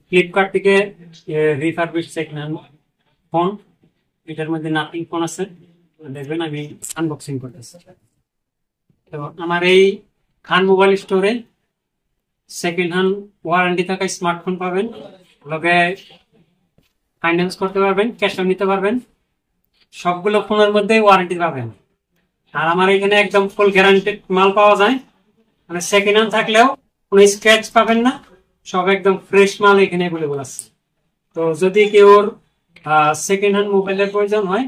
Flipkart থেকে refurbish second hand phone, এটার মধ্যে নাথিং ফোন আছে, দেখবেন আমি আনবক্সিং করতেছি। তো আমার এই খান মোবাইল স্টোরে সেকেন্ড হ্যান্ড ওয়ারেন্টি থাকা স্মার্টফোন পাবেন, লগে ফাইন্যান্স করতে পারবেন, ক্যাশও নিতে পারবেন, সবগুলো ফোনের মধ্যে ওয়ারেন্টি পাবেন। আর আমার এখানে একদম ফুল গ্যারান্টেড মাল পাওয়া যায়, মানে সেকেন্ড হ্যান্ড থাকলেও কোনো স্ক্র্যাচ পাবেন না, সব একদম ফ্রেশ মাল এখানে অ্যাভেলেবল আছে। তো যদি কেউ সেকেন্ড হ্যান্ড মোবাইলের প্রয়োজন হয়,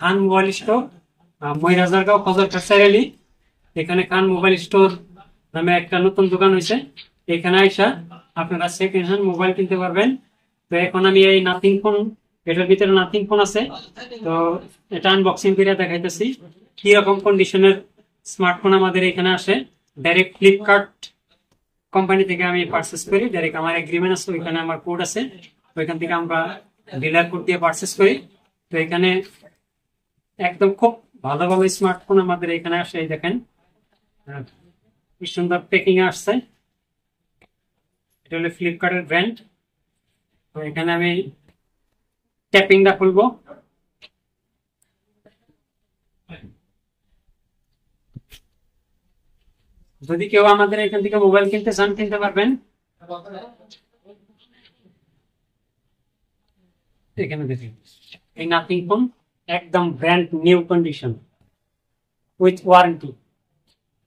খান মোবাইল স্টোর, মহিরাজারগাঁও ফজর কাছারি, এখানে খান মোবাইল স্টোর নামে একটা নতুন দোকান হয়েছে, এখানে আইসা আপনারা সেকেন্ড হ্যান্ড মোবাইল কিনতে পারবেন। তো এখন আমি এই নাথিং ফোন, এটার ভিতরে নাথিং ফোন আছে, তো এটা আনবক্সিং করে দেখাইতেছি কি রকম কন্ডিশনের স্মার্টফোন আমাদের এখানে আসে। ডাইরেক্ট ফ্লিপকার্ট কোম্পানি থেকে আমি পারচেস করি, ডাইরেক্ট আমার এগ্রিমেন্ট আছে, ওইখানে আমার কোড আছে, ওইখান থেকে আমরা ডিলার কোড দিয়ে পারচেস করি। তো এখানে একদম খুব ভালো ভালো স্মার্টফোন আমাদের এখানে আসে, এই দেখেন কি সুন্দর প্যাকিং আসছে, এটা হলো ফ্লিপকার্টের ব্র্যান্ড। তো এখানে আমি ট্যাপিংটা খুলবো, যদি কেউ আমাদের এখান থেকে মোবাইল কিনতে চান কিনতে পারবেন। এখানে দেখেন এই নাথিং ফোন একদম brand new condition with warranty,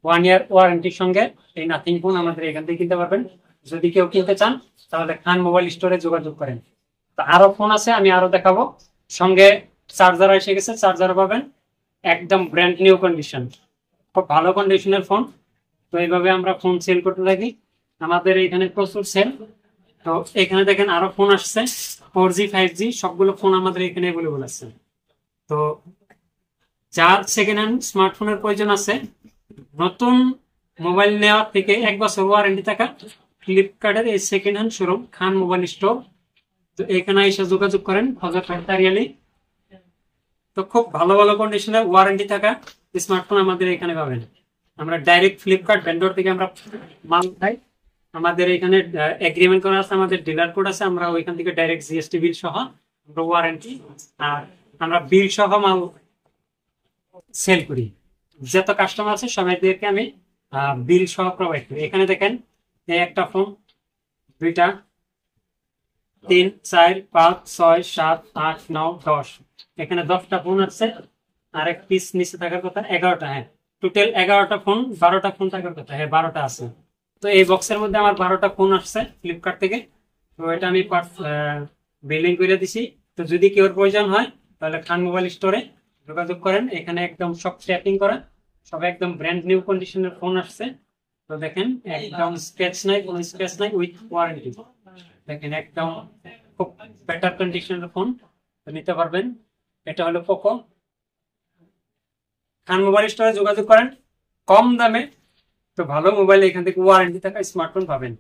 1 ইয়ার ওয়ারেন্টির সঙ্গে এই নাথিং ফোন আমাদের এখান থেকে কিনতে পারবেন। যদি কেউ কিনতে চান তাহলে খান মোবাইল স্টোরে যোগাযোগ করেন। তো আরো ফোন আছে, আমি আরো দেখাবো, সঙ্গে চার্জার এসে গেছে, চার্জার পাবেন, একদম ব্র্যান্ড নিউ কন্ডিশন, খুব ভালো কন্ডিশনের ফোন। তো এইভাবে আমরা ফোন সেল করতে থাকি, আমাদের এখানে প্রচুর সেল। তো এখানে দেখেন আরো ফোন আসছে 4G 5G, সবগুলো ফোন আমাদের এখানে অ্যাভেলেবল আছে। তো যার সেকেন্ড হ্যান্ড স্মার্টফোনের প্রয়োজন আছে, নতুন মোবাইল নেওয়ার থেকে 1 বছর ওয়ারেন্টি থাকা ফ্লিপকার্টের এই সেকেন্ড হ্যান্ড শোরুম খান মোবাইল স্টোর, তো এখানে এসে যোগাযোগ করেন ফজর কাছারি। তো খুব ভালো ভালো কন্ডিশনের ওয়ারেন্টি থাকা স্মার্টফোন আমাদের এখানে পাবেন। আমরা ডাইরেক্ট ফ্লিপকার্ট ভেন্ডর থেকে আমরা মাল খাই, আমাদের এখানে এগ্রিমেন্ট করা আছে, আমাদের ডিলার কোড আছে, আমরা ওইখান থেকে ডাইরেক্ট জিএসটি বিল সহ আমরা ওয়ারেন্টি আর আমরা বিল সহ মাল সেল করি। যত কাস্টমার আছে সবাইদেরকে আমি বিল সহ প্রোভাইড করি। এখানে দেখেন এই একটা ফোন, 2টা, 3, 4, 5, 6, 7, 8, 9, 10, এখানে 10টা ফোন আছে, আর এক পিস নিচে থাকার কথা 11টা। হ্যাঁ, টোটাল 11টা ফোন, 12টা ফোন থাকার কথা, হ্যাঁ 12টা আছে। তো এই বক্সের মধ্যে আমার 12টা ফোন আসছে ফ্লিপকার্ট থেকে, তো এটা আমি বিলিং করে দিছি। তো যদি কেউ প্রয়োজন হয় তাহলে খান মোবাইল স্টোরে যোগাযোগ করেন, এখানে একদম সব ট্যাপিং করা, সব একদম ব্র্যান্ড নিউ কন্ডিশনের ফোন আসছে। তো দেখেন একদম স্ক্র্যাচ নাই, কোনো স্ক্র্যাচ নাই, উইথ ওয়ারেন্টি। দেখেন একদম খুব বেটার কন্ডিশনের ফোন, নিতে পারবেন। এটা হলো পোকো, খান মোবাইল স্টোরে যোগাযোগ করেন, কম দামে তো ভালো মোবাইল এখান থেকে ওয়ারেন্টি থাকা স্মার্টফোন পাবেন।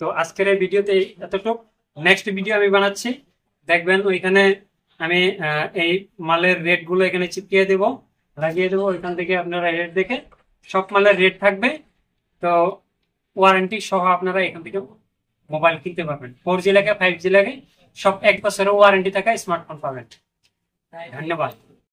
তো আজকের এই ভিডিওতে এতটুকু, নেক্সট ভিডিও আমি বানাচ্ছি, দেখবেন ওইখানে আমি এই মালের রেট গুলো এখানে চিপকিয়ে দেবো, লাগিয়ে দেবো, ওইখান থেকে আপনারা রেট দেখে সব মালের রেট থাকবে। তো ওয়ারেন্টি সহ আপনারা এখান থেকে মোবাইল কিনতে পারবেন, 4G লাগে 5G লাগে, সব 1 বছরের ওয়ারেন্টি থাকা স্মার্টফোন পাবেন। ধন্যবাদ।